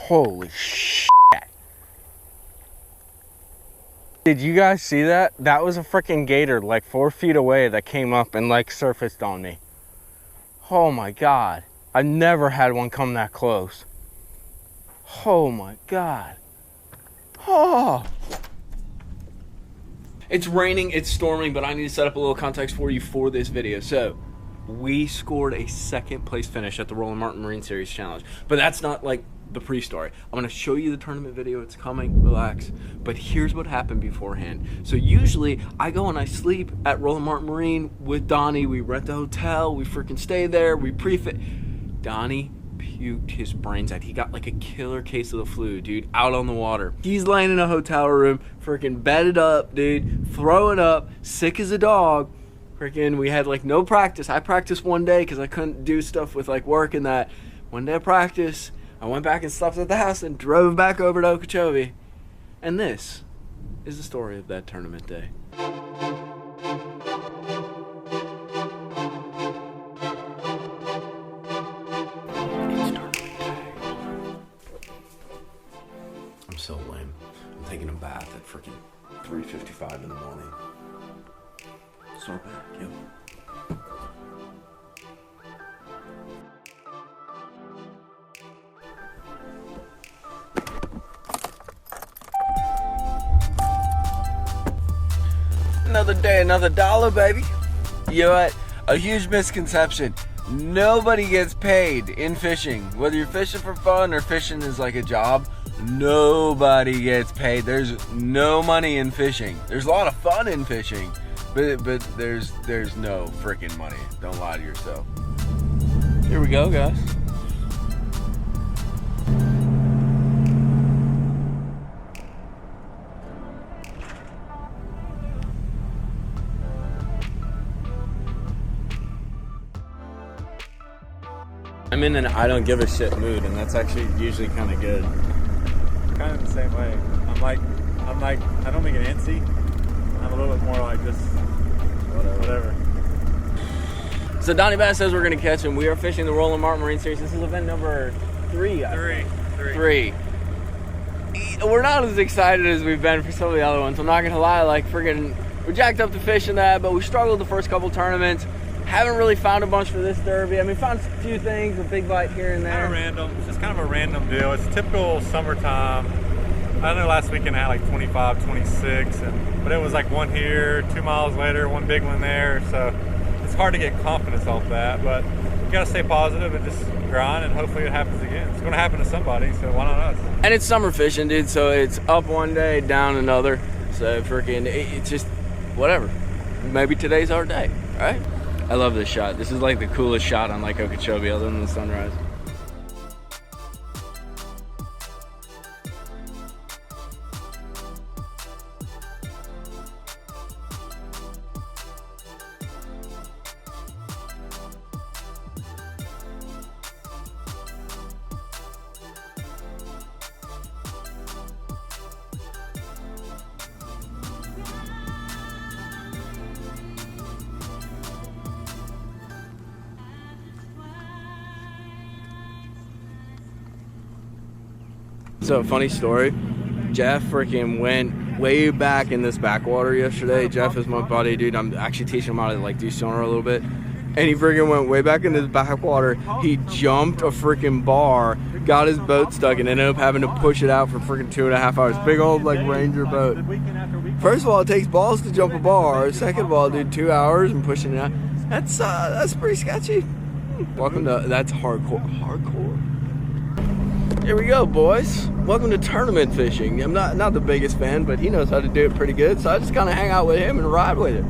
Holy shit. Did you guys see that? That was a freaking gator like 4 feet away that came up and like surfaced on me. Oh my God. I've never had one come that close. Oh my God. Oh. It's raining, it's storming, but I need to set up a little context for you for this video. So, we scored a 2nd place finish at the Roland Martin Marine Series Challenge. But that's not like the pre-story. I'm gonna show you the tournament video, it's coming, relax. But here's what happened beforehand. So usually, I go and I sleep at Roland Martin Marine with Donnie. We rent the hotel, we freaking stay there, we pre-fit. Donnie puked his brains out. He got like a killer case of the flu, dude, out on the water. He's laying in a hotel room, freaking bedded up, dude, throwing up, sick as a dog. Freaking, we had like no practice. I practiced one day because I couldn't do stuff with like work and that. One day of practice, I went back and slept at the house and drove back over to Okeechobee. And this is the story of that tournament day. I'm so lame. I'm taking a bath at freaking 3:55 in the morning. Start back, yep. Another day, another dollar, baby. You know what? A huge misconception. Nobody gets paid in fishing. Whether you're fishing for fun or fishing is like a job, nobody gets paid. There's no money in fishing. There's a lot of fun in fishing, but there's no freaking money. Don't lie to yourself. Here we go, guys. I'm in an I don't give a shit mood, and that's actually usually kind of good. Kind of the same way. I'm like, I don't make it antsy. I'm a little bit more like just whatever. So Donnie Bass says we're gonna catch him. We are fishing the Roland Martin Marine Series. This is event number 3. Three. We're not as excited as we've been for some of the other ones. I'm not gonna lie, like friggin', we jacked up the fish in that, but we struggled the first couple tournaments. Haven't really found a bunch for this derby. I mean, found a few things, a big bite here and there. Kind of random. It's just kind of a random deal. It's typical summertime. I know last weekend I had like 25, 26, but it was like one here, 2 miles later, one big one there. So it's hard to get confidence off that, but you gotta stay positive and just grind, and hopefully it happens again. It's gonna happen to somebody, so why not us? And it's summer fishing, dude, so it's up one day, down another. So freaking, it's just whatever. Maybe today's our day, right? I love this shot. This is like the coolest shot on Lake Okeechobee other than the sunrise. So, funny story, Jeff freaking went way back in this backwater yesterday. Jeff is my buddy, dude. I'm actually teaching him how to like do sonar a little bit. And he freaking went way back in this backwater. He jumped a freaking bar, got his boat stuck, and ended up having to push it out for freaking 2.5 hours. Big old like Ranger boat. First of all, it takes balls to jump a bar. Second of all, dude, 2 hours and pushing it out. That's pretty sketchy. Welcome to, that's hardcore. Here we go, boys. Welcome to tournament fishing. I'm not the biggest fan, but he knows how to do it pretty good, so I just kind of hang out with him and ride with it.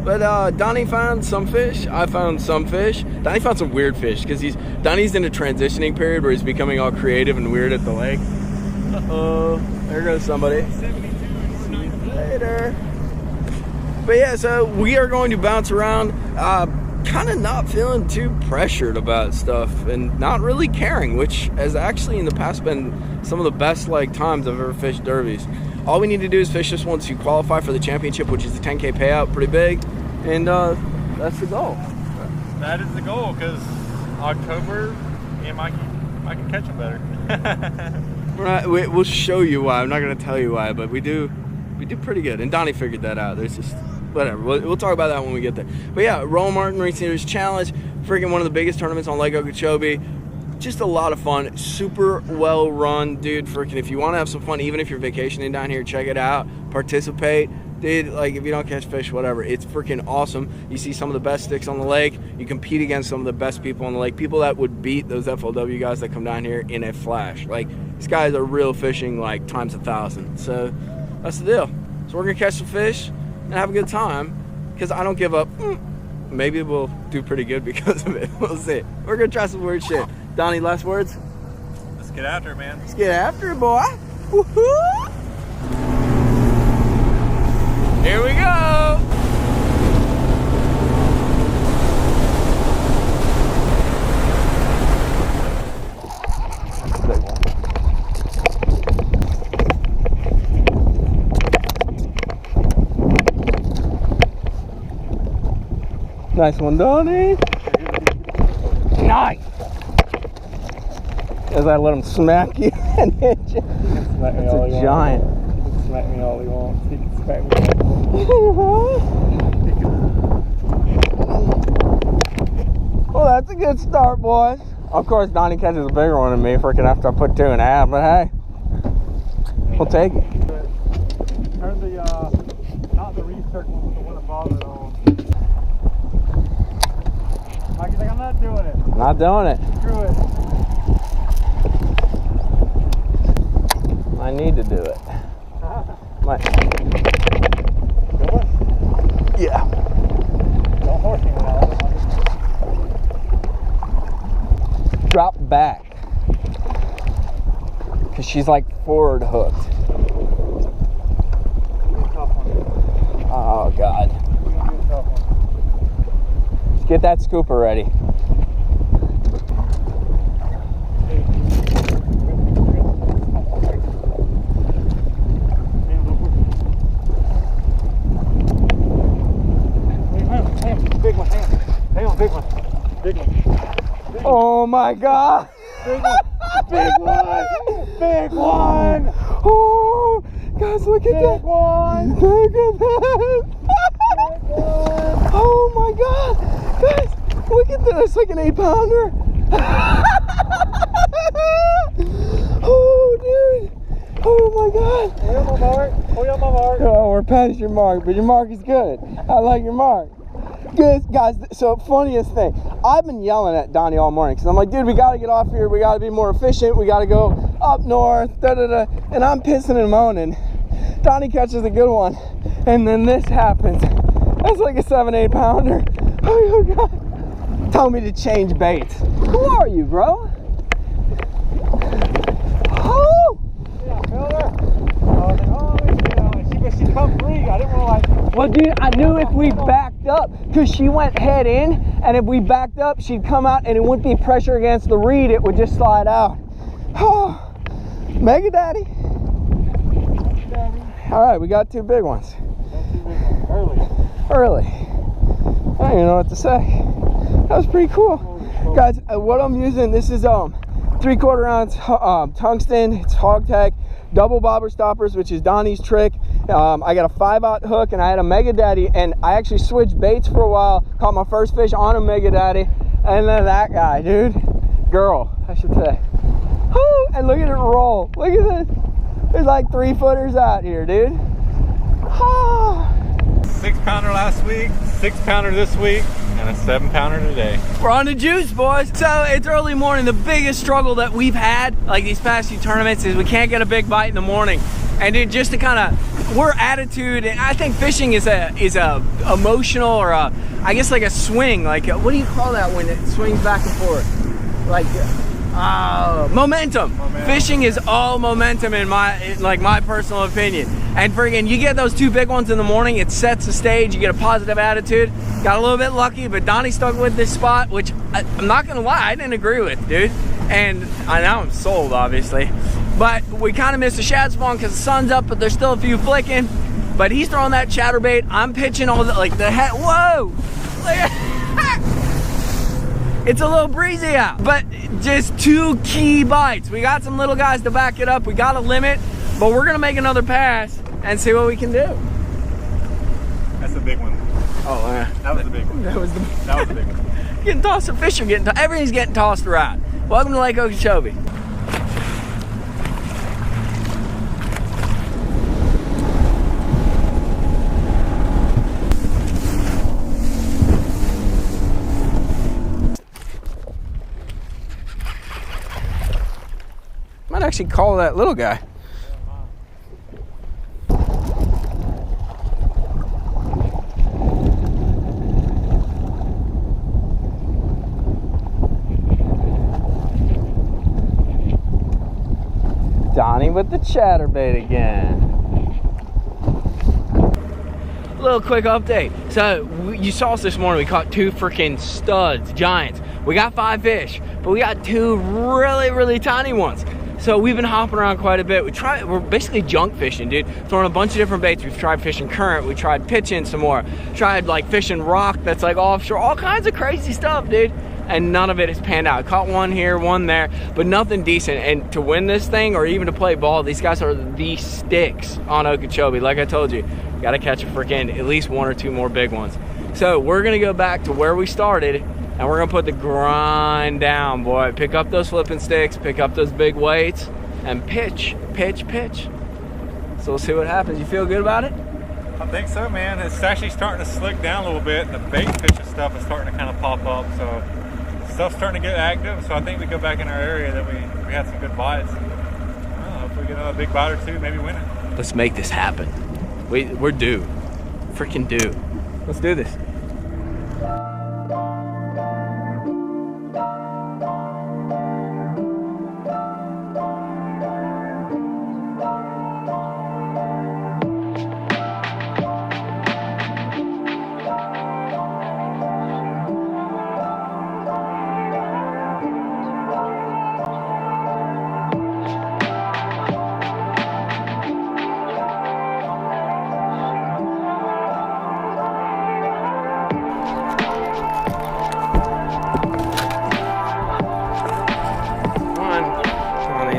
But Donnie found some fish. I found some fish. Donnie found some weird fish because Donnie's in a transitioning period where he's becoming all creative and weird at the lake. Uh-oh, there goes somebody. Later. But yeah, so we are going to bounce around. Kind of not feeling too pressured about stuff and not really caring, which has actually in the past been some of the best like times I've ever fished derbies. All we need to do is fish this one to qualify for the championship, which is the 10K payout, pretty big, and that's the goal. That is the goal, because October, me and Mikey I can catch them better. Right, we'll show you why. I'm not gonna tell you why, but we do pretty good. And Donnie figured that out. There's just whatever. We'll talk about that when we get there. But yeah, Roland Martin Marine Series Challenge, freaking one of the biggest tournaments on Lake Okeechobee. Just a lot of fun, super well run, dude. Freaking, if you want to have some fun, even if you're vacationing down here, check it out, participate, dude. Like, if you don't catch fish, whatever, it's freaking awesome. You see some of the best sticks on the lake. You compete against some of the best people on the lake, people that would beat those FLW guys that come down here in a flash. Like, these guys are real fishing like times 1,000. So that's the deal. So we're gonna catch some fish and have a good time, because I don't give up. Maybe we'll do pretty good because of it. We'll see. We're gonna try some weird shit. Donnie, last words? Let's get after it, man. Let's get after it, boy. Woohoo! Here we go. Nice one, Donnie. Nice. As I let him smack you and hit you. That's a giant. He can smack me all he wants. He can smack me. Well, that's a good start, boys. Of course, Donnie catches a bigger one than me, freaking after I put 2.5, but hey, we'll take it. Turn the, not the recircle, but the one above it on. Mikey's like, I'm not doing it. Not doing it. Screw it. I need to do it. Yeah. Don't horse him now. Drop back. Because she's like forward hooked. Oh, God. Let's get that scooper ready. Oh my God! Big one! Big one! Big one! Oh, guys, look at that! One! Look at that! Oh my God! Guys, look at this! Like an 8-pounder! Oh, dude! Oh my God! Hold up my mark! Hold up my mark! Oh, we're past your mark, but your mark is good. I like your mark. Good, guys, so funniest thing, I've been yelling at Donnie all morning because I'm like, dude, we got to get off here. We got to be more efficient. We got to go up north, and I'm pissing and moaning. Donnie catches a good one, and then this happens. That's like a 7-8 pounder. Oh, God. Tell me to change baits. Who are you, bro? Oh! Yeah, feel her. She come free. I didn't want to like. Well, dude, I knew if we backed up, because she went head in, and if we backed up, she'd come out and it wouldn't be pressure against the reed, it would just slide out. Oh, Mega Daddy. All right, we got 2 big ones. Early. I don't even know what to say. That was pretty cool. Guys, what I'm using, this is 3/4 ounce tungsten. It's Hog Tech. Double bobber stoppers, which is Donnie's trick. I got a 5/0 hook, and I had a Mega Daddy, and I actually switched baits for a while. Caught my first fish on a Mega Daddy, and then that guy, dude, girl, I should say. Woo, and look at it roll. Look at this. There's like 3-footers out here, dude. Oh. 6-pounder last week, 6-pounder this week, and a 7-pounder today. We're on the juice, boys. So it's early morning. The biggest struggle that we've had, like these past few tournaments, is we can't get a big bite in the morning. And dude, just to kind of, we're attitude, and I think fishing is a emotional, or I guess like a swing. Like what do you call that when it swings back and forth? Like momentum. Fishing is all momentum in my personal opinion. And friggin', you get those 2 big ones in the morning, it sets the stage, you get a positive attitude. Got a little bit lucky, but Donnie stuck with this spot, which I'm not gonna lie, I didn't agree with, dude. And I know I'm sold, obviously. But we kind of missed the shad spawn because the sun's up, but there's still a few flicking. But he's throwing that chatterbait. I'm pitching all the, like the head, whoa! It's a little breezy out, but just 2 key bites. We got some little guys to back it up. We got a limit, but we're gonna make another pass and see what we can do. That's the big one. Oh, yeah. That was the big one. That was the big one. Getting tossed, the fish are getting tossed. Everything's getting tossed around. Welcome to Lake Okeechobee. Might actually call that little guy. Donnie with the chatterbait again. Little quick update. So you saw us this morning. We caught 2 freaking studs, giants. We got 5 fish, but we got 2 really tiny ones. So we've been hopping around quite a bit. We're basically junk fishing, dude. Throwing a bunch of different baits. We've tried fishing current. We tried pitching some more. Tried like fishing rock that's like offshore. All kinds of crazy stuff, dude. And none of it has panned out. Caught one here, one there, but nothing decent. And to win this thing or even to play ball, these guys are the sticks on Okeechobee. Like I told you, gotta catch a freaking at least 1 or 2 more big ones. So we're gonna go back to where we started and we're gonna put the grind down, boy. Pick up those flipping sticks, pick up those big weights, and pitch. So we'll see what happens. You feel good about it? I think so, man. It's actually starting to slick down a little bit. The bait fishing stuff is starting to kind of pop up. So stuff's starting to get active. So I think we go back in our area that we had some good bites. If we get another big bite or 2, maybe win it. Let's make this happen. We're due. Freaking due. Let's do this.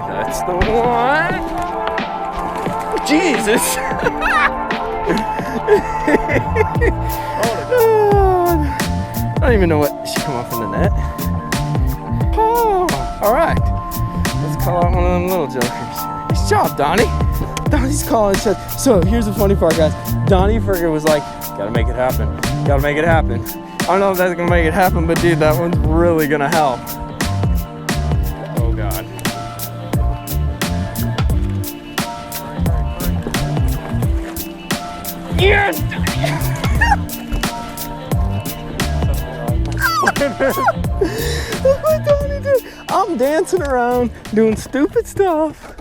That's the one. Jesus. I don't even know what should come off in the net. Oh, all right. Let's call out one of them little jokers. Nice job, Donnie. Donnie's calling. So here's the funny part, guys. Donnie Ferger was like, gotta make it happen. Gotta make it happen. I don't know if that's gonna make it happen, but dude, that one's really gonna help. Oh God. Yes! Look what Donnie did. I'm dancing around, doing stupid stuff.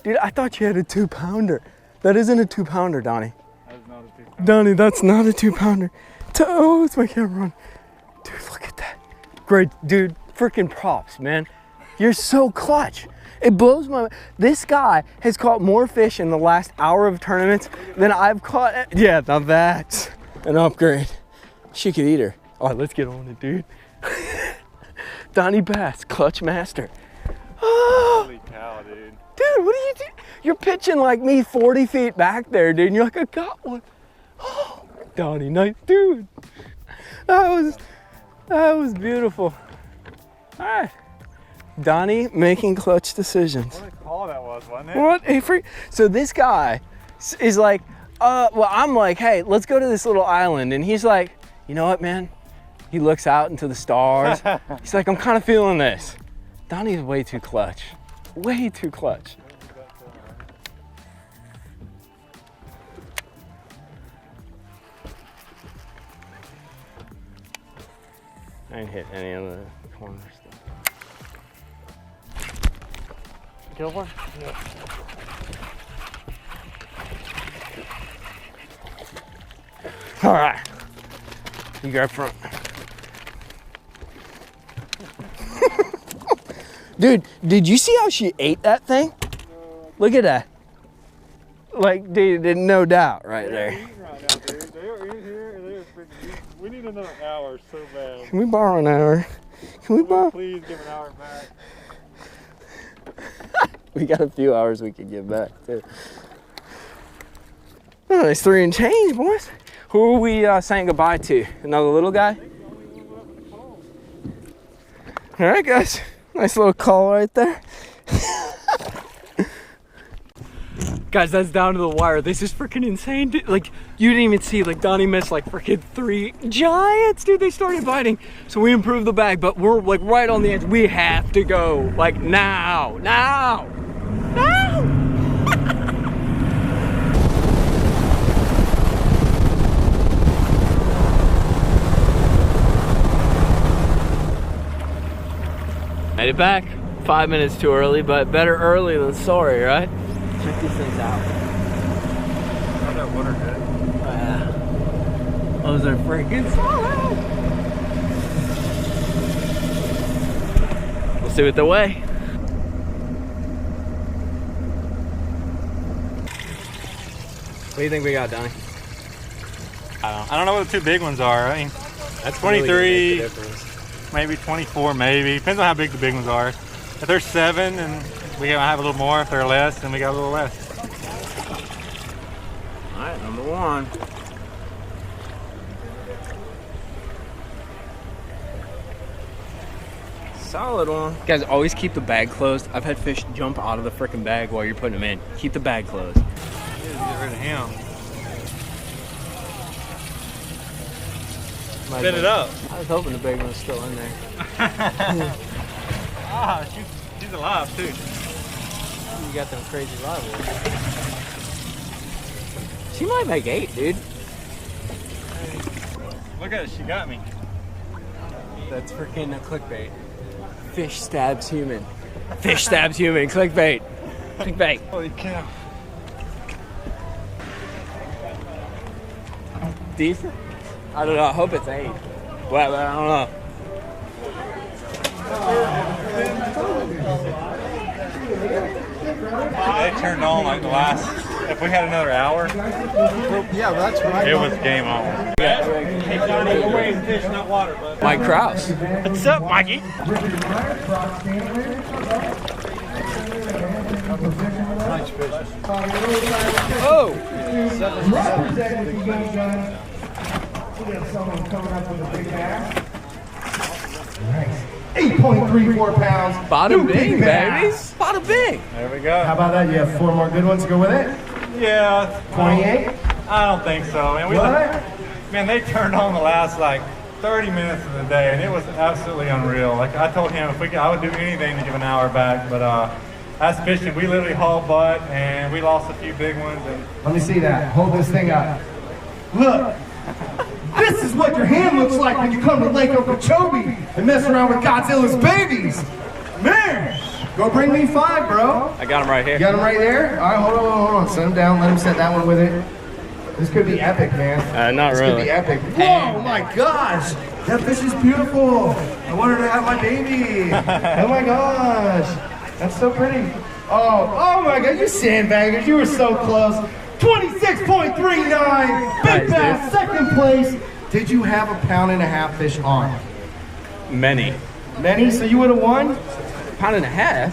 Dude, I thought you had a 2-pounder. That isn't a 2-pounder, Donnie. That is not a 2-pounder. Donnie, that's not a 2-pounder. Oh, it's my camera on. Dude, look at that. Great, dude, freaking props, man. You're so clutch. It blows my mind. This guy has caught more fish in the last hour of tournaments than I've caught. Yeah, now that's an upgrade. She could eat her. All right, let's get on it, dude. Donnie Bass, clutch master. Oh. Holy cow, dude. Dude, what are you doing? You're pitching like me 40 feet back there, dude. And you're like, I got one. Oh, Donnie, nice, dude. That was beautiful. All right. Donnie making clutch decisions. What a call that was, wasn't it? What a freak. So this guy is like, well, I'm like, hey, let's go to this little island. And he's like, you know what, man? He looks out into the stars. He's like, I'm kind of feeling this. Donnie's way too clutch. Way too clutch. I ain't hit any of the corner stuff. Kill one? Yep. All right. You go up front. Dude, did you see how she ate that thing? Look at that. Like, dude, no doubt right there. Right now, dude. They were in here and they were We need another hour so bad. Can we borrow an hour? Can we borrow? Please give an hour back. We got a few hours we could give back too. Oh, it's 3 and change, boys. Who are we saying goodbye to? Another little guy? All right, guys. Nice little call right there. Guys, that's down to the wire. This is freaking insane, dude. Like, you didn't even see, like, Donnie missed like freaking 3 giants, dude. They started biting. So we improved the bag, but we're like right on the edge. We have to go, like, now. Made it back. 5 minutes too early, but better early than sorry, right? Check these things out. How's that water good? Oh, yeah. Those are freaking solid. We'll see what they weigh. What do you think we got, Donnie? I don't know what the 2 big ones are. I mean, That's 23, maybe 24, maybe. Depends on how big the big ones are. If they're 7, and we have a little more. If they're less, then we got a little less. All right, number 1. Solid one. Guys, always keep the bag closed. I've had fish jump out of the freaking bag while you're putting them in. Keep the bag closed. Get rid of him. Spit it up. I was hoping the big one was still in there. Ah, she's alive too. You got them crazy live ones. She might make 8, dude. Look at it, she got me. That's freaking a clickbait. Fish stabs human. Fish stabs human. Clickbait. Clickbait. Holy cow. Decent? I don't know. I hope it's 8. Well, I don't know. They turned on like the last, if we had another hour, Yeah, that's right. it was game on. Mike Krause. What's up, Mikey? Oh! We have someone coming up with a big bass. Nice. 8.34 pounds. Bada New bing, big baby. bass. Bada bing. There we go. How about that? You have 4 more good ones to go with it? Yeah. 28? I don't think so. Man, man, they turned on the last like 30 minutes of the day, and it was absolutely unreal. Like I told him, I would do anything to give an hour back, but that's fishing. We literally hauled butt, and we lost a few big ones. And Let me see that. Hold this thing up. Look. This is what your hand looks like when you come to Lake Okeechobee and mess around with Godzilla's babies. Man, go bring me 5, bro. I got him right here. You got him right there? All right, hold on. Set him down. Let him set that one with it. This could be epic, man. Not This really. could be epic. Whoa, my gosh. That fish is beautiful. I want her to have my baby. Oh my gosh. That's so pretty. Oh my God, you sandbaggers. You were so close. 26.39. Big bass, second place. Did you have a 1.5 pound fish on? Many. Many? So you would have won? £1.5?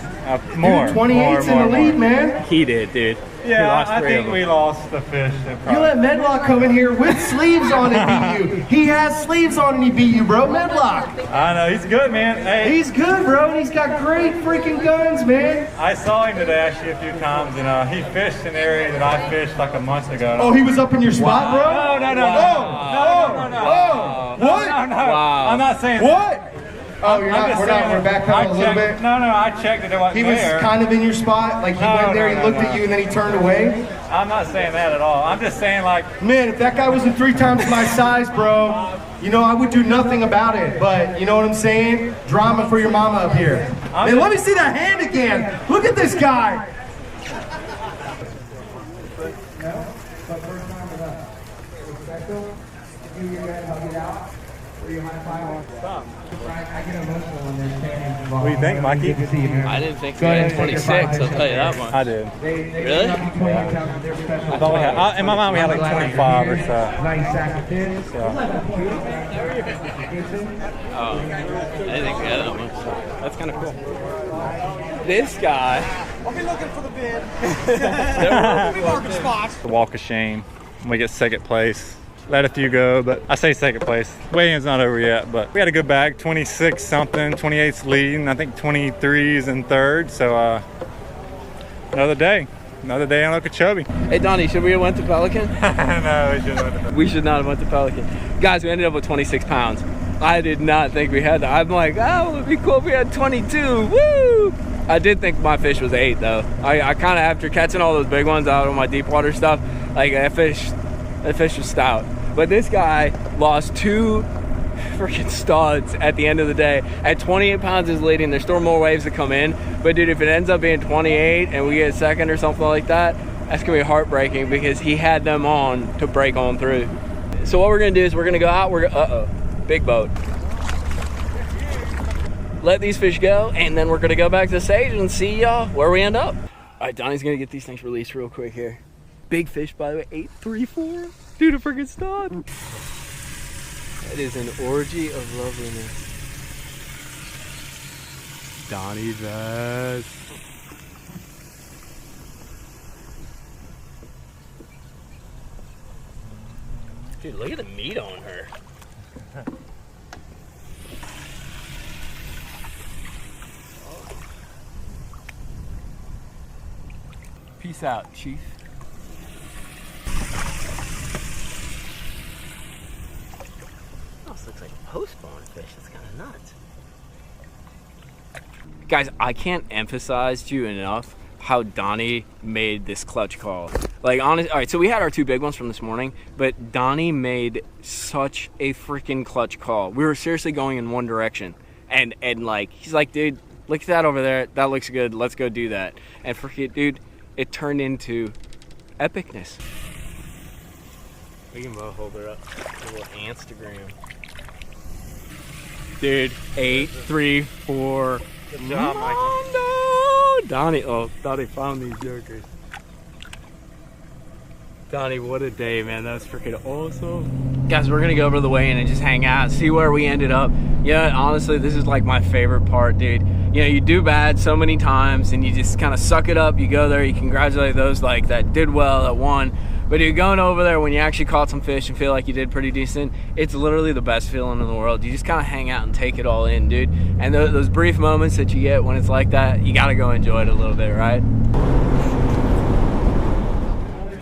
more. Dude, 28's in the lead, man. He did, dude. Yeah, I think we lost the fish. You let Medlock come in here with sleeves on and beat you. He has sleeves on and he beat you, bro. Medlock. I know, he's good, man. Hey, He's good, bro. And he's got great freaking guns, man. I saw him today actually a few times, and he fished an area that I fished like a month ago. Oh, he was up in your spot, bro? No. What? Wow. I'm not saying What? Oh, you're I'm not, just we're saying back I a little bit. No, I checked it. It wasn't He was there. kind of in your spot, like he went there, he looked at you, and then he turned away. I'm not saying that at all. I'm just saying like, Man, if that guy wasn't 3 times my size, bro, you know, I would do nothing about it. But you know what I'm saying? Drama for your mama up here. Man, let me see that hand again. Look at this guy. Stop. I get emotional when there's families involved. What do you think, Mikey? Good to see you, man. I didn't think we Go ahead had and take your 26, I'll 500 tell you that much. I did. Really? I thought we had, in my mind we had like 25 or so. Nice sack of pins. Oh, I didn't think we had that much. That's kind of cool. This guy. I'll be looking for the bid. We'll be marking spots. The walk of shame. We get second place. Let a few go, but I say second place. Weigh-in's not over yet, but we had a good bag. 26 something, 28's leading. I think 23's in third. So another day on Okeechobee. Hey Donnie, should we have went to Pelican? No, we shouldn't have went to We should not have went to Pelican. Guys, we ended up with 26 pounds. I did not think we had that. I'm like, oh, it'd be cool if we had 22. Woo! I did think my fish was 8 though. I kind of, after catching all those big ones out on my deep water stuff, like that fish was stout. But this guy lost 2 freaking studs at the end of the day. At 28 pounds is leading. There's still more waves to come in. But dude, if it ends up being 28 and we get second or something like that, that's gonna be heartbreaking because he had them on to break on through. So what we're gonna do is we're gonna go out. Big boat. Let these fish go, and then we're gonna go back to the stage and see y'all where we end up. All right, Donnie's gonna get these things released real quick here. Big fish, by the way, 834. Dude, a freaking stud. That is an orgy of loveliness. Donnie Bass. Dude, look at the meat on her. Peace out, Chief. Almost looks like a post-spawn fish. That's kind of nuts. Guys, I can't emphasize to you enough how Donnie made this clutch call. Like, honest, all right, so we had our 2 big ones from this morning, but Donnie made such a freaking clutch call. We were seriously going in one direction. And like, he's like, dude, look at that over there. That looks good. Let's go do that. And freaking, dude, it turned into epicness. We can both hold her up. A little Instagram. Dude, 834. Good job, Mikey. No, Donnie found these jokers. Donnie, what a day, man. That was freaking awesome. Guys, we're gonna go over to the weigh-in and just hang out, see where we ended up. Yeah, honestly, this is like my favorite part, dude. You know, you do bad so many times and you just kind of suck it up. You go there, you congratulate those like that did well, that won. But you're going over there when you actually caught some fish and feel like you did pretty decent. It's literally the best feeling in the world. You just kind of hang out and take it all in, dude. And those brief moments that you get when it's like that, you gotta go enjoy it a little bit, right?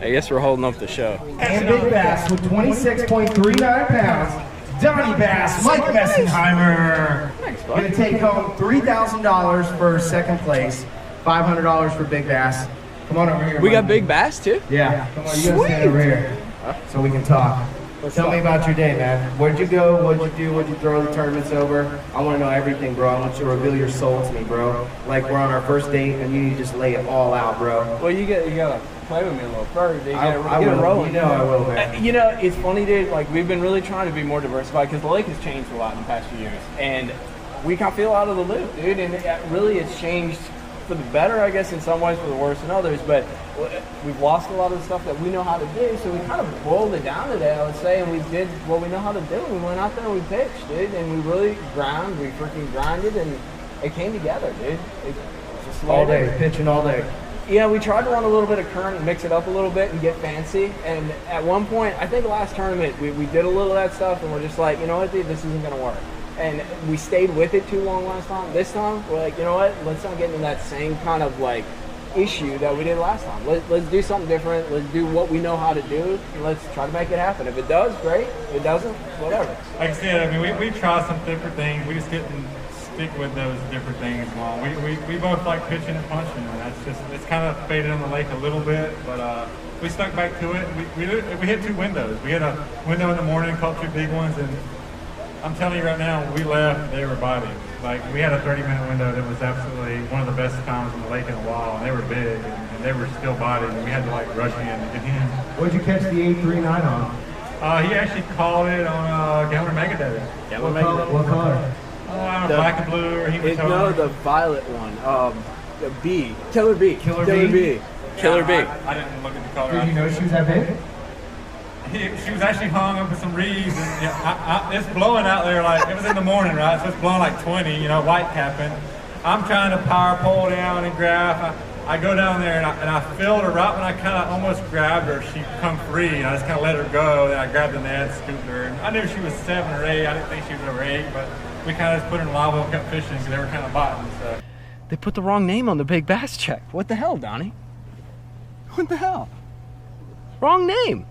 I guess we're holding up the show. And big bass with 26.39 pounds. Donnie Bass, Mike Messenheimer. Thanks, bud. Gonna take home $3,000 for second place, $500 for big bass. Come on over here. We Mike. got big bass too? Yeah. Come on, you gotta stand over here so we can talk. Tell me about your day, man. Where'd you go? What'd you do? What'd you throw the tournaments over? I want to know everything, bro. I want you to reveal your soul to me, bro. Like we're on our first date and you need to just lay it all out, bro. Well, you gotta play with me a little first. You I gotta get it will. rolling. You know I will, man. You know, it's funny, dude. Like, we've been really trying to be more diversified because the lake has changed a lot in the past few years. And we kind of feel out of the loop, dude. And really, it's changed for the better, I guess, in some ways, for the worse in others. But we've lost a lot of the stuff that we know how to do. So we kind of boiled it down today, I would say, and we did what we know how to do. We went out there and we pitched, dude, and we really ground. We freaking grinded, and it came together, dude. It just All day, pitching all day. Yeah, we tried to run a little bit of current and mix it up a little bit and get fancy. And at one point, I think last tournament, we did a little of that stuff, and we're just like, you know what, dude, this isn't going to work. And we stayed with it too long last time. This time, we're like, you know what, let's not get into that same kind of like issue that we did last time. Let's do something different. Let's do what we know how to do, and let's try to make it happen. If it does, great. If it doesn't, whatever. Like I said, I mean, we tried some different things. We just didn't stick with those different things long. We both like pitching and punching, and that's just, it's kind of faded on the lake a little bit, but we stuck back to it. We hit 2 windows. We hit a window in the morning, caught 2 big ones, and I'm telling you right now, when we left, they were biting. Like, we had a 30-minute window that was absolutely one of the best times in the lake in a while, and they were big, and they were still biting, and we had to like rush in to get in. What'd you catch the 839 on? He actually called it on Gallon Mega Day. What color? I don't know, black and blue or hematoma. No, the violet one. The B. Killer B. Killer B? Killer B. I didn't look at the color. Did you know she was that big? She was actually hung up with some reeds, and it's blowing out there like, it was in the morning, right? So it's blowing like 20, you know, white capping. I'm trying to power pole down and grab. I go down there and I filled her right when I kind of almost grabbed her. She come free, and I just kind of let her go. Then I grabbed the net, scooped her. And I knew she was 7 or 8. I didn't think she was over 8, but we kind of just put her in live oil, kept fishing because they were kind of biting. So They put the wrong name on the big bass check. What the hell, Donnie? What the hell? Wrong name.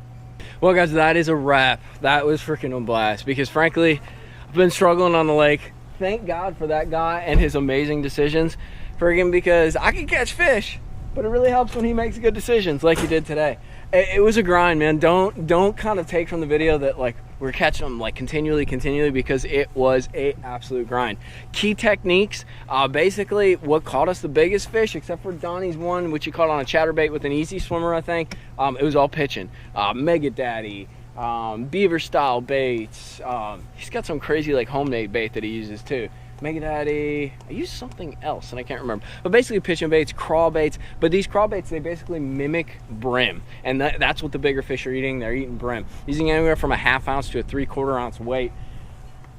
Well, guys, that is a wrap. That was freaking a blast because, frankly, I've been struggling on the lake. Thank God for that guy and his amazing decisions. Friggin' because I can catch fish, but it really helps when he makes good decisions like he did today. It was a grind, man. Don't kind of take from the video that like we're catching them like continually because it was a absolute grind. Key techniques, basically what caught us the biggest fish, except for Donnie's one, which he caught on a chatterbait with an easy swimmer, I think. It was all pitching. Mega Daddy, beaver style baits. He's got some crazy like homemade bait that he uses too. Mega Daddy, I used something else and I can't remember, but basically pitching baits, crawl baits. But these crawl baits, they basically mimic brim, and that's what the bigger fish are eating. They're eating brim, using anywhere from a 1/2 ounce to a 3/4 ounce weight.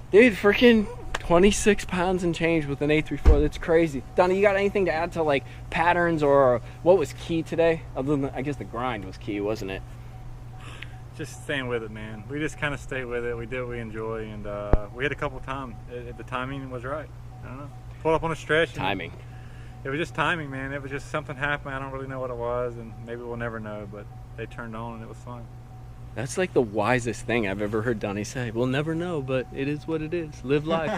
Dude, freaking 26 pounds and change with an 834. That's crazy. Donnie, you got anything to add to like patterns or what was key today? Other than, I guess the grind was key, wasn't it? just staying with it, man. We just kind of stay with it. We did what we enjoy, and we had a couple times. The timing was right. I don't know. Pulled up on a stretch. Timing. It was just timing, man. It was just something happened. I don't really know what it was, and maybe we'll never know, but they turned on and it was fun. That's like the wisest thing I've ever heard Donnie say. We'll never know, but it is what it is. Live life.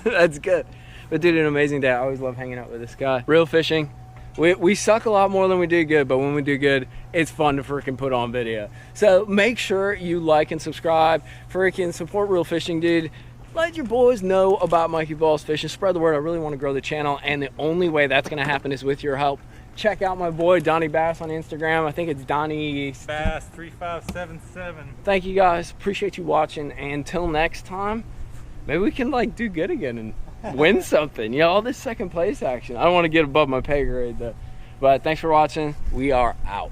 That's good. But dude, an amazing day. I always love hanging out with this guy. Real fishing. We suck a lot more than we do good, but when we do good, it's fun to freaking put on video. So make sure you like and subscribe. Freaking support Real Fishing, dude. Let your boys know about mikeybalzz fishing. Spread the word. I really want to grow the channel, and the only way that's going to happen is with your help. Check out my boy Donnie Bass on Instagram. I think it's Donnie Bass 3577. Thank you guys. Appreciate you watching. And until next time, maybe we can like do good again and win something. You know, all this second place action. I don't want to get above my pay grade though. But thanks for watching. We are out.